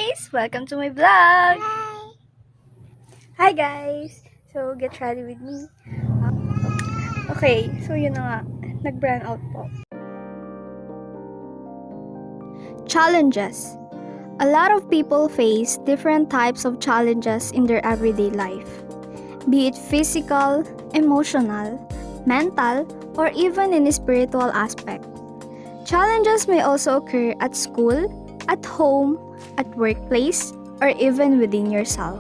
guys! Welcome to my vlog! Hi guys! So, get ready with me. Okay, so yun na nga. Nag-brand out po. Challenges. A lot of people face different types of challenges in their everyday life. Be it physical, emotional, mental, or even in a spiritual aspect. Challenges may also occur at school, at home, at workplace, or even within yourself.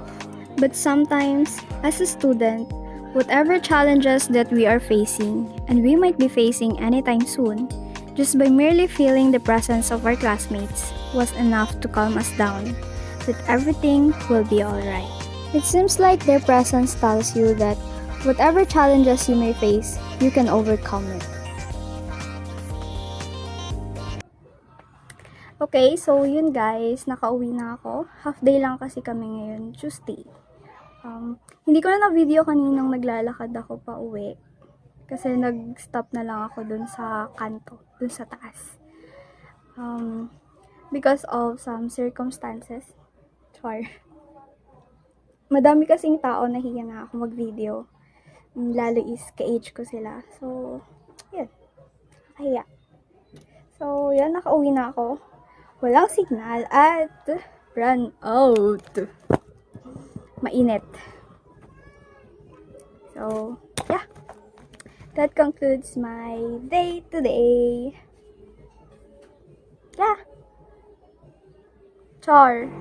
But sometimes, as a student, whatever challenges that we are facing, and we might be facing anytime soon, just by merely feeling the presence of our classmates was enough to calm us down, that everything will be alright. It seems like their presence tells you that whatever challenges you may face, you can overcome it. Okay, so yun guys, nakauwi na ako. Half day lang kasi kami ngayon, Tuesday. Hindi ko na video kaninang naglalakad ako pa uwi. Kasi nag-stop na lang ako dun sa kanto, dun sa taas. Because of some circumstances. Sorry. Madami kasing tao, nahiya na ako mag-video. Lalo is ka-age ko sila. So, yun. Nahiya. So, yan, nakauwi na ako. Walang signal at run out. Mainit. So, yeah. That concludes my day today. Yeah. Char.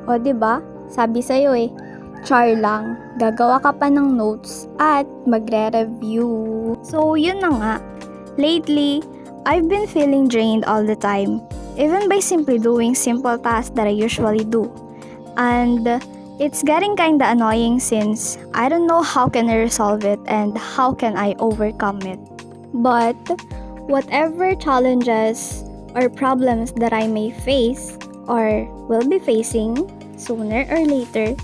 O, diba? Sabi sa'yo char lang. Gagawa ka pa ng notes at magre-review. So, yun na nga. Lately, I've been feeling drained all the time. Even by simply doing simple tasks that I usually do. And it's getting kinda annoying since I don't know how can I resolve it and how can I overcome it. But whatever challenges or problems that I may face or will be facing sooner or later,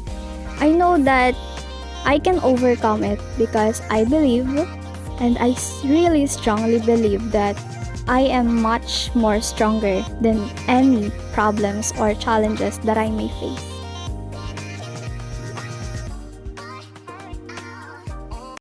I know that I can overcome it because I believe and I really strongly believe that I am much more stronger than any problems or challenges that I may face.